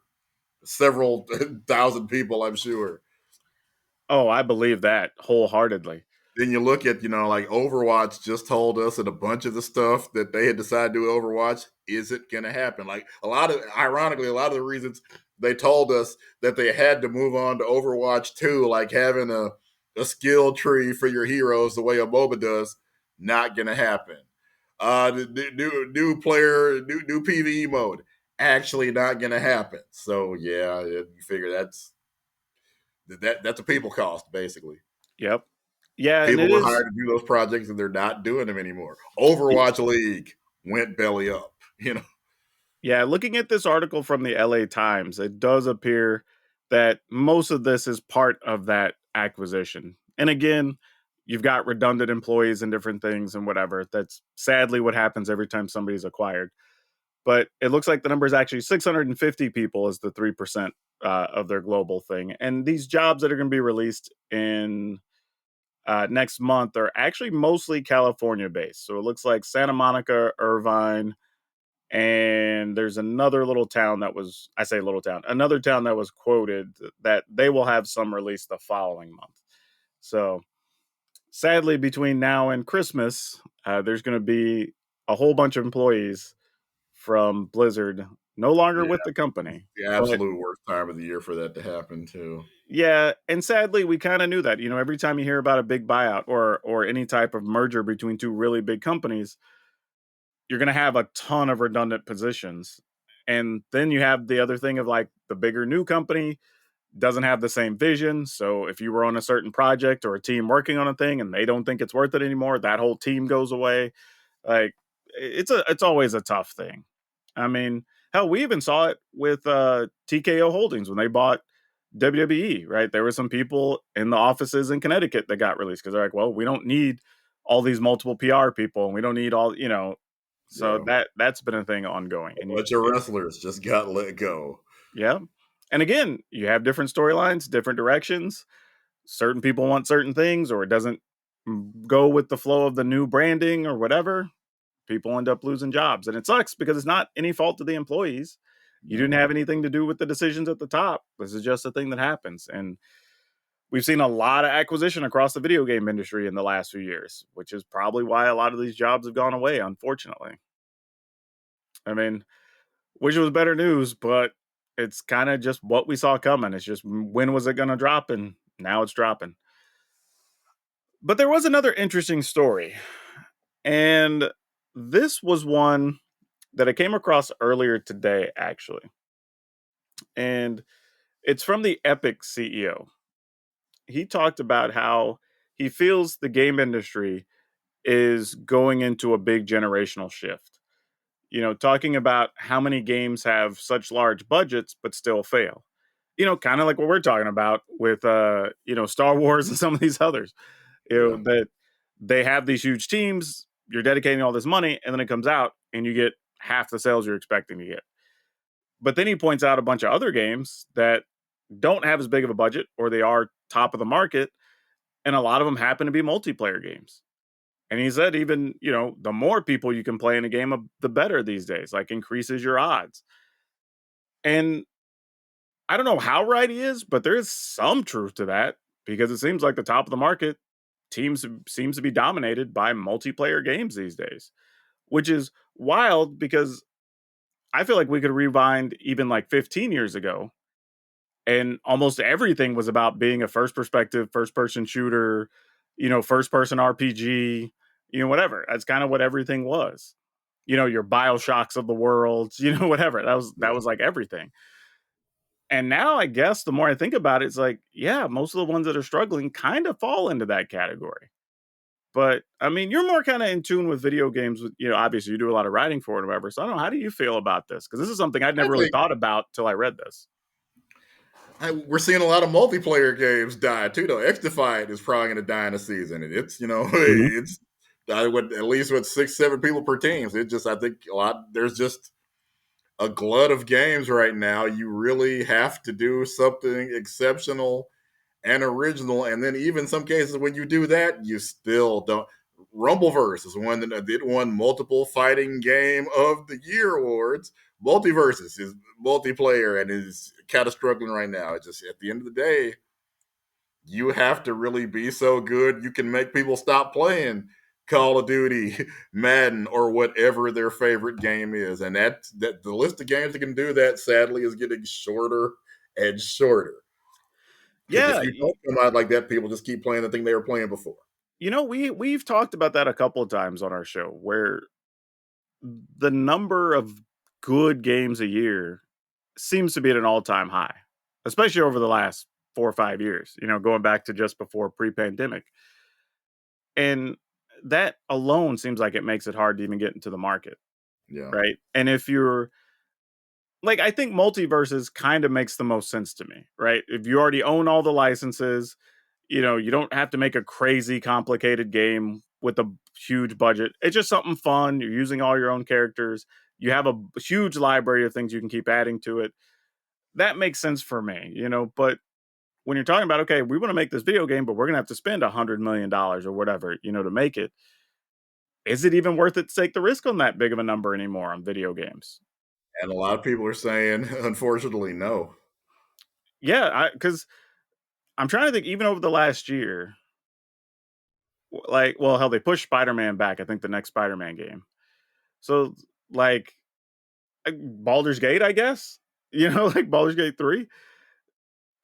several thousand people, I'm sure. Oh, I believe that wholeheartedly. Then you look at, like Overwatch just told us that a bunch of the stuff that they had decided to do with Overwatch isn't going to happen. Like ironically, a lot of the reasons they told us that they had to move on to Overwatch 2, like having a skill tree for your heroes the way a MOBA does, not going to happen. The new player, new PvE mode, actually not going to happen. So yeah, you figure that's a people cost basically. Yep. Yeah, and People it were is. hired to do those projects and they're not doing them anymore. Overwatch League went belly up, Yeah, looking at this article from the LA Times, it does appear that most of this is part of that acquisition. And again, you've got redundant employees and different things and whatever. That's sadly what happens every time somebody's acquired. But it looks like the number is actually 650 people is the 3% of their global thing. And these jobs that are going to be released in next month are actually mostly California based. So it looks like Santa Monica, Irvine, and there's another little town that was, I say little town, another town that was quoted that they will have some release the following month. So sadly, between now and Christmas, there's going to be a whole bunch of employees from Blizzard no longer Yeah, with the company. the But absolute worst time of the year for that to happen too. yeah, and sadly, we kind of knew that. Every time you hear about a big buyout or any type of merger between two really big companies, you're going to have a ton of redundant positions. And then you have the other thing of like the bigger new company doesn't have the same vision. So if you were on a certain project or a team working on a thing and they don't think it's worth it anymore, that whole team goes away. Like it's always a tough thing. I mean, hell, we even saw it with TKO Holdings when they bought WWE, right? There were some people in the offices in Connecticut that got released because they're like, well, we don't need all these multiple PR people, and we don't need all, So Yeah. that's been a thing ongoing, A and bunch of wrestlers just got let go. yeah, and again, you have different storylines, different directions. Certain people want certain things, or it doesn't go with the flow of the new branding or whatever. People end up losing jobs, and it sucks because it's not any fault of the employees. You didn't No. have anything to do with the decisions at the top. This is just a thing that happens, and we've seen a lot of acquisition across the video game industry in the last few years, which is probably why a lot of these jobs have gone away, unfortunately. I mean, wish it was better news, but it's kind of just what we saw coming. It's just when was it going to drop, and now it's dropping. But there was another interesting story, and this was one that I came across earlier today, actually. And it's from the Epic CEO. He talked about how he feels the game industry is going into a big generational shift. Talking about how many games have such large budgets but still fail. Kind of like what we're talking about with Star Wars and some of these others. Yeah. That they have these huge teams, you're dedicating all this money, and then it comes out and you get half the sales you're expecting to get. But then he points out a bunch of other games that don't have as big of a budget, or they are top of the market, and a lot of them happen to be multiplayer games. And he said even, the more people you can play in a game, the better these days, like increases your odds. And I don't know how right he is, but there is some truth to that because it seems like the top of the market teams seems to be dominated by multiplayer games these days, which is wild because I feel like we could rewind even like 15 years ago and almost everything was about being a first perspective, first person shooter, first person RPG, whatever. That's kind of what everything was. Your BioShocks of the world, whatever. That Yeah. was like everything. And now I guess the more I think about it, it's like, yeah, most of the ones that are struggling kind of fall into that category. But I mean, you're more kind of in tune with video games. With obviously you do a lot of writing for it, or whatever. So I don't know. How do you feel about this? Because this is something I'd I never really think thought about till I read this. we're seeing a lot of multiplayer games die too. Though XDefiant is probably going to die in a season, and it's Mhm. it's I would at least with 6-7 people per team. So it just I think a lot there's just a glut of games right now. You really have to do something exceptional and original, and then even some cases when you do that, you still don't. Rumbleverse is one that did won multiple fighting game of the year awards. Multiverses is multiplayer and is kind of struggling right now. It's just at the end of the day, you have to really be so good you can make people stop playing Call of Duty, Madden, or whatever their favorite game is. And that the list of games that can do that sadly is getting shorter and shorter. Because if Yeah, you don't come out like that, people just keep playing the thing they were playing before. we've talked about that a couple of times on our show where the number of good games a year seems to be at an all-time high, especially over the last 4 or 5 years, going back to just before pre-pandemic. And that alone seems like it makes it hard to even get into the market, Yeah. right? And if you're like, I think multiverses kind of makes the most sense to me, right? If you already own all the licenses, you don't have to make a crazy complicated game with a huge budget. It's just something fun. You're using all your own characters. You have a huge library of things you can keep adding to it. That makes sense for me, but when you're talking about, okay, we want to make this video game, but we're going to have to spend $100 million or whatever, to make it. Is it even worth it to take the risk on that big of a number anymore on video games? And a lot of people are saying, unfortunately, no. Yeah, because I'm trying to think, even over the last year, like, well, hell, they pushed Spider-Man back. I think the next Spider-Man game. So, like, Baldur's Gate, I guess, like Baldur's Gate 3,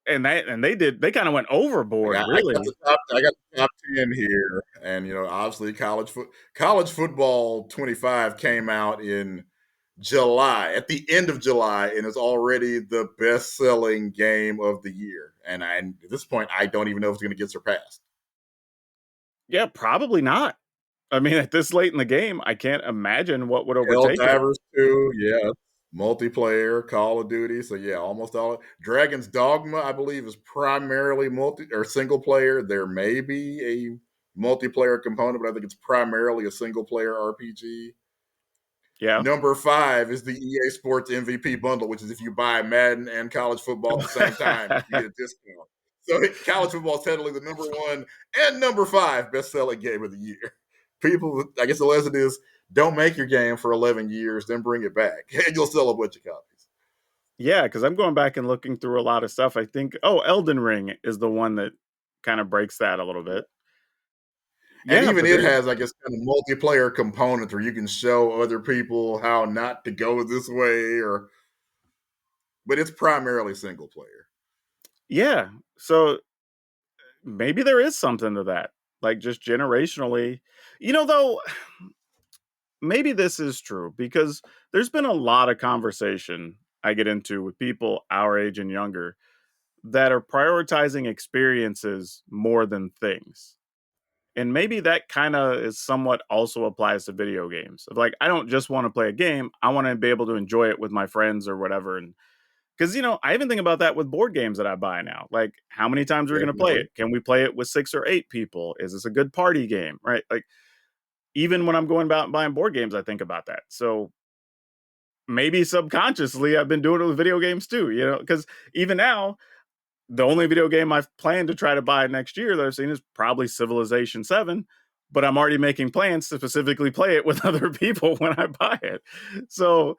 and they kind of went overboard, I got really. I got the top 10 here, and obviously college football 25 came out in July, at the end of July, and is already the best selling game of the year. And at this point, I don't even know if it's going to get surpassed. Yeah, probably not. I mean, at this late in the game, I can't imagine what would overtake it. Helldivers 2, yeah. multiplayer, Call of Duty. So yeah, almost all. Dragon's Dogma, I believe, is primarily multi or single player. There may be a multiplayer component, but I think it's primarily a single player RPG. Yeah. Number 5 is the EA Sports MVP bundle, which is if you buy Madden and college football at the same time, you get a discount. So college football is technically the number 1 and number 5 best-selling game of the year. People, I guess the lesson is, don't make your game for 11 years, then bring it back, and you'll sell a bunch of copies. Yeah, because I'm going back and looking through a lot of stuff. I think, Elden Ring is the one that kind of breaks that a little bit. And Yeah, even but it there's has, I guess, kind of multiplayer components where you can show other people how not to go this way, but it's primarily single player. yeah. So maybe there is something to that. Like just generationally. Though maybe this is true because there's been a lot of conversation I get into with people our age and younger that are prioritizing experiences more than things. And maybe that kind of is somewhat also applies to video games. Of like, I don't just want to play a game, I want to be able to enjoy it with my friends or whatever. And because, I even think about that with board games that I buy now. Like, how many times are we going to play Definitely. it? Can we play it with 6 or 8 people? Is this a good party game? Right. Like, even when I'm going about buying board games, I think about that. So maybe subconsciously, I've been doing it with video games too, because even now, the only video game I've planned to try to buy next year that I've seen is probably Civilization 7, but I'm already making plans to specifically play it with other people when I buy it. So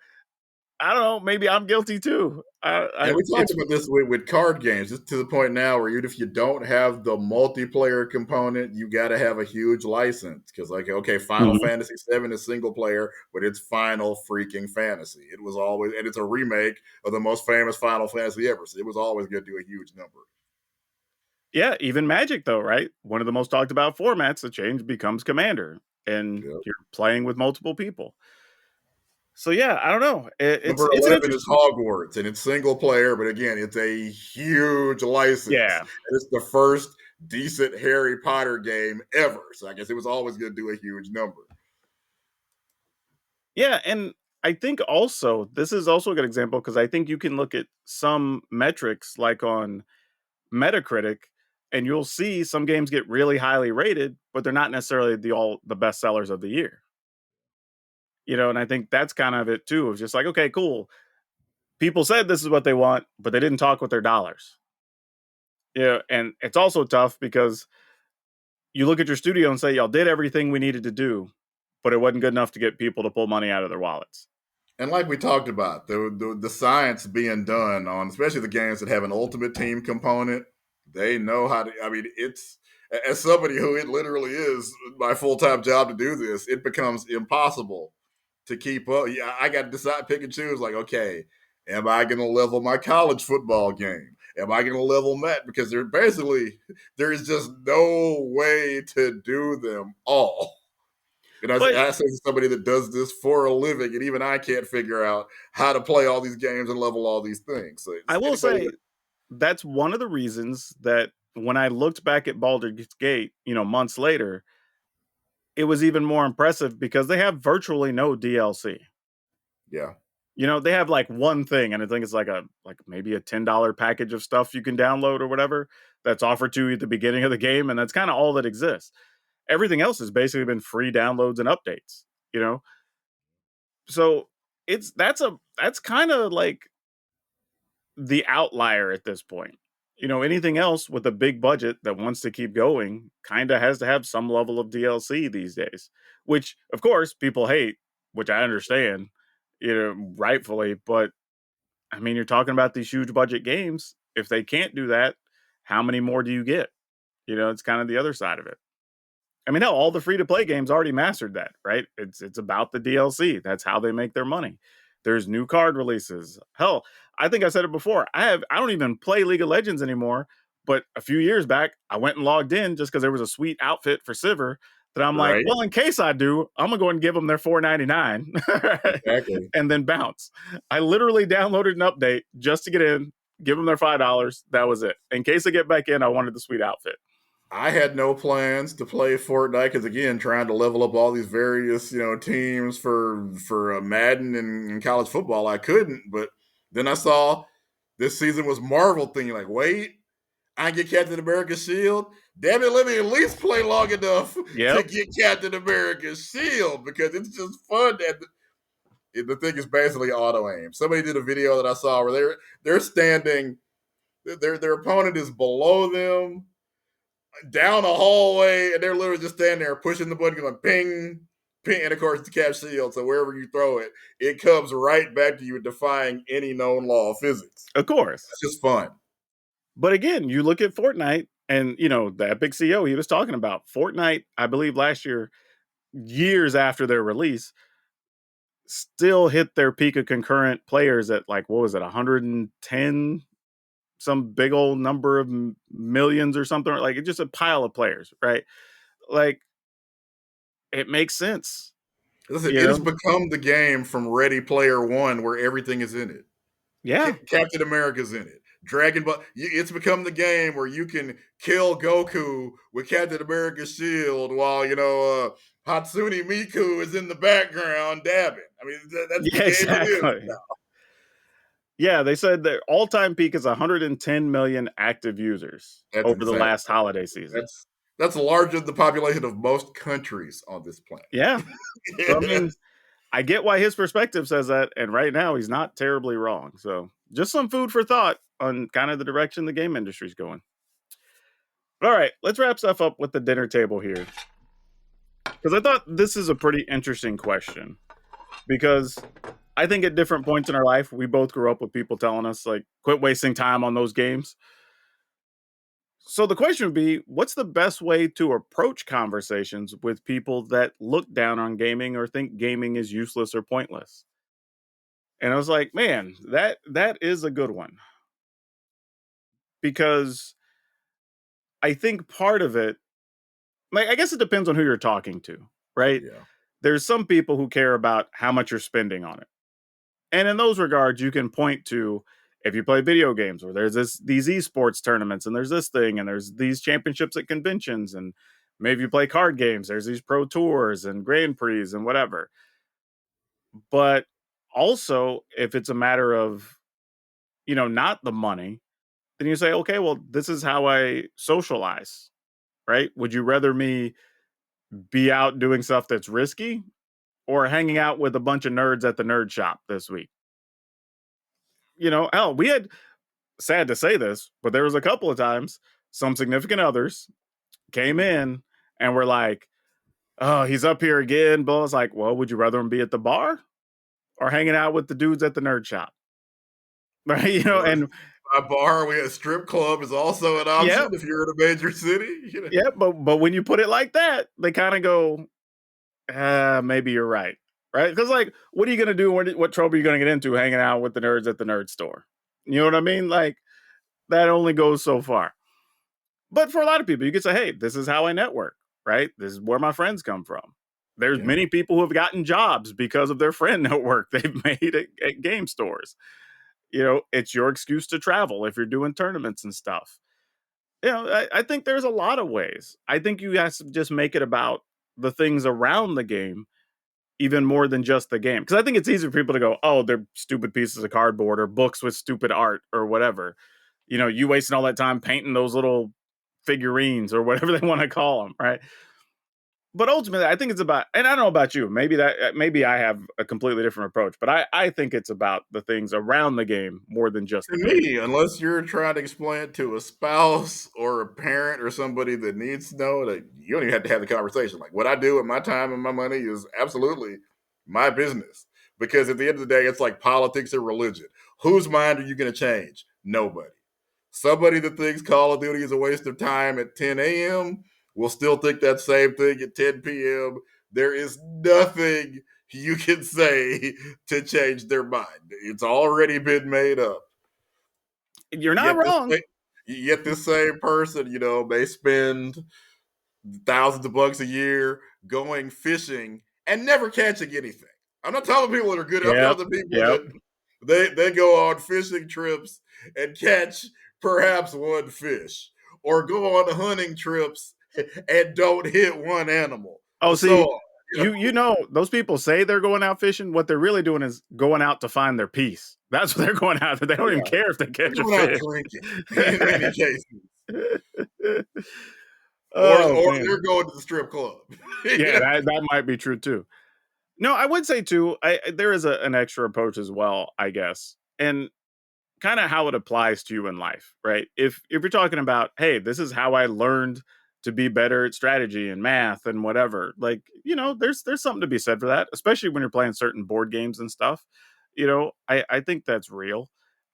I don't know, maybe I'm guilty too. And we talked It's about this with card games. It's to the point now where even if you don't have the multiplayer component, you got to have a huge license. Because, like, okay, Final Mhm. Fantasy VII is single player, but it's Final freaking Fantasy. It was always, and it's a remake of the most famous Final Fantasy ever. So it was always going to do a huge number. Yeah, even Magic though, right? One of the most talked about formats, the change becomes Commander, and Yep. you're playing with multiple people. So yeah, I don't know. It's Number it's an 11 is interesting. Hogwarts, and it's single player, but again, it's a huge license. Yeah, And it's the first decent Harry Potter game ever. So I guess it was always going to do a huge number. yeah, and I think also this is also a good example because I think you can look at some metrics like on Metacritic, and you'll see some games get really highly rated, but they're not necessarily the best sellers of the year. And I think that's kind of it too. Of just like, okay, cool. People said this is what they want, but they didn't talk with their dollars. Yeah, and it's also tough because you look at your studio and say, y'all did everything we needed to do, but it wasn't good enough to get people to pull money out of their wallets. And like we talked about, the science being done on, especially the games that have an ultimate team component, they know how to. I mean, it's as somebody who it literally is my full time job to do this, it becomes impossible to keep up. Yeah, I got to decide, pick and choose. Like, okay, am I going to level my college football game? Am I going to level that? Because there is just no way to do them all. And But I say somebody that does this for a living, and even I can't figure out how to play all these games and level all these things. So I it's will anybody say that, that's one of the reasons that when I looked back at Baldur's Gate, months later, it was even more impressive because they have virtually no DLC. yeah. They have like one thing, and I think it's like maybe a $10 package of stuff you can download or whatever that's offered to you at the beginning of the game, and that's kind of all that exists. Everything else has basically been free downloads and updates. You know, so that's kind of like the outlier at this point. Anything else with a big budget that wants to keep going kind of has to have some level of DLC these days, which of course people hate, which I understand, rightfully. But I mean, you're talking about these huge budget games. If they can't do that, how many more do you get? It's kind of the other side of it. I mean, hell, all the free to play games already mastered that, right? It's about the DLC. That's how they make their money. There's new card releases. Hell, I think I said it before. I don't even play League of Legends anymore. But a few years back, I went and logged in just because there was a sweet outfit for Sivir that I'm like, Right. well, in case I do, I'm gonna go and give them their $4.99 Exactly. and then bounce. I literally downloaded an update just to get in, give them their $5. That was it. In case I get back in, I wanted the sweet outfit. I had no plans to play Fortnite because, again, trying to level up all these various, teams for Madden and college football, I couldn't. But then I saw this season was Marvel thing. Like, wait, I get Captain America's shield. Damn it, let me at least play long enough to Yep. get Captain America's shield because it's just fun. The thing is basically auto aim. Somebody did a video that I saw where they're standing, their opponent is below them down a hallway, and they're literally just standing there pushing the button, going ping, ping, and of course the cap shield. So wherever you throw it, it comes right back to you, defying any known law of physics. Of course. It's just fun. But again, you look at Fortnite and, the Epic CEO he was talking about, Fortnite, I believe last year, years after their release, still hit their peak of concurrent players at like, what was it, 110, some big old number of millions or something. Like, it's just a pile of players, right? Like, it makes sense. Listen, You it has know? become the game from Ready Player One where everything is in it. Yeah. Captain America's in it. Dragon Ball. It's become the game where you can kill Goku with Captain America's shield while Hatsune Miku is in the background dabbing. I mean, that's the Yeah, game it is exactly. now. Yeah, they said their all-time peak is 110 million active users That's over the insane. last holiday season. That's larger than the population of most countries on this planet. Yeah. So I mean, I get why his perspective says that, and right now he's not terribly wrong. So just some food for thought on kind of the direction the game industry's going. But all right, let's wrap stuff up with the dinner table here. Because I thought this is a pretty interesting question. Because I think at different points in our life, we both grew up with people telling us, like, quit wasting time on those games. So the question would be, what's the best way to approach conversations with people that look down on gaming or think gaming is useless or pointless? And I was like, man, that is a good one. Because I think part of it, like, I guess it depends on who you're talking to, right? Yeah. There's some people who care about how much you're spending on it. And in those regards, you can point to, if you play video games, or there's these esports tournaments, and there's this thing, and there's these championships at conventions, and maybe you play card games, there's these pro tours and grand prix and whatever. But also, if it's a matter of, not the money, then you say, okay, well, this is how I socialize, right? Would you rather me be out doing stuff that's risky, or hanging out with a bunch of nerds at the nerd shop this week? Hell, we had, sad to say this, but there was a couple of times some significant others came in and were like, "Oh, he's up here again." But I was like, "Well, would you rather him be at the bar or hanging out with the dudes at the nerd shop?" Right? Or And a bar, we a strip club is also an yeah, option if you're in a major city. yeah. But when you put it like that, they kind of go, maybe you're right." Right? Because, like, what are you gonna do? What trouble are you gonna get into hanging out with the nerds at the nerd store? You know what I mean? Like, that only goes so far. But for a lot of people, you could say, hey, this is how I network, right? This is where my friends come from. There's Yeah. many people who have gotten jobs because of their friend network they've made at game stores. It's your excuse to travel if you're doing tournaments and stuff. I think there's a lot of ways. I think you have to just make it about the things around the game even more than just the game. Because I think it's easy for people to go, oh, they're stupid pieces of cardboard or books with stupid art or whatever. You wasting all that time painting those little figurines or whatever they want to call them, right? But ultimately, I think it's about, and I don't know about you, maybe I have a completely different approach, but I think it's about the things around the game more than just To the game. me, unless you're trying to explain it to a spouse or a parent or somebody that needs to know, that you don't even have to have the conversation. Like, what I do with my time and my money is absolutely my business. Because at the end of the day, it's like politics or religion. Whose mind are you going to change? Nobody. Somebody that thinks Call of Duty is a waste of time at 10 a.m. will still think that same thing at 10 p.m. There is nothing you can say to change their mind. It's already been made up. You're not Yet this wrong. yet this same person, may spend thousands of bucks a year going fishing and never catching anything. I'm not talking people that are good. I'm Yep. talking people Yep. that they go on fishing trips and catch perhaps one fish. or go on the hunting trips and don't hit one animal. Oh, So see, you know, you know, those people say they're going out fishing. What they're really doing is going out to find their peace. That's what they're going out. They don't even yeah, care if they they're catch a going out fish. drinking in many cases, Oh or man, they're going to the strip club. You yeah, know? that might be true too. No, I would say too. There is an extra approach as well, I guess, and kind of how it applies to you in life, right? If you're talking about, hey, this is how I learned to be better at strategy and math and whatever, like, there's something to be said for that, especially when you're playing certain board games and stuff. I think that's real.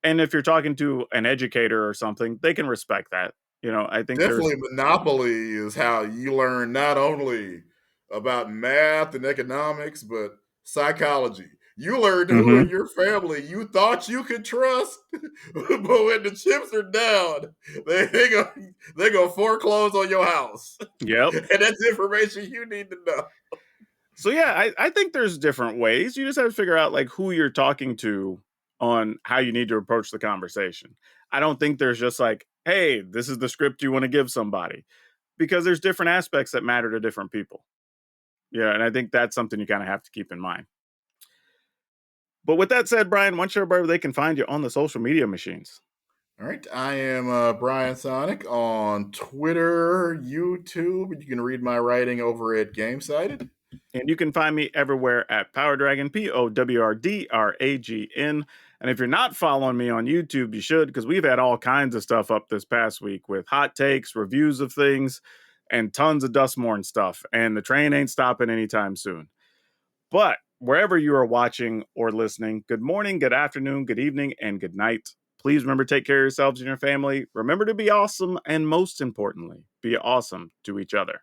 And if you're talking to an educator or something, they can respect that. I think there's. Definitely, Monopoly is how you learn not only about math and economics, but psychology. You learned who in Mhm. your family you thought you could trust, but when the chips are down, they go foreclose on your house, Yep. and that's information you need to know. So yeah, I think there's different ways. You just have to figure out like who you're talking to on how you need to approach the conversation. I don't think there's just like, hey, this is the script you want to give somebody, because there's different aspects that matter to different people. Yeah, and I think that's something you kind of have to keep in mind. But with that said, Brian, once you're where they can find you on the social media machines. All right, I am Brian Sonic on Twitter, YouTube. You can read my writing over at GameSighted. And you can find me everywhere at PowrDragn, PowrDragn. And if you're not following me on YouTube, you should, because we've had all kinds of stuff up this past week with hot takes, reviews of things, and tons of Dustmorn stuff. And the train ain't stopping anytime soon. But wherever you are watching or listening, good morning, good afternoon, good evening, and good night. Please remember to take care of yourselves and your family. Remember to be awesome. And most importantly, be awesome to each other.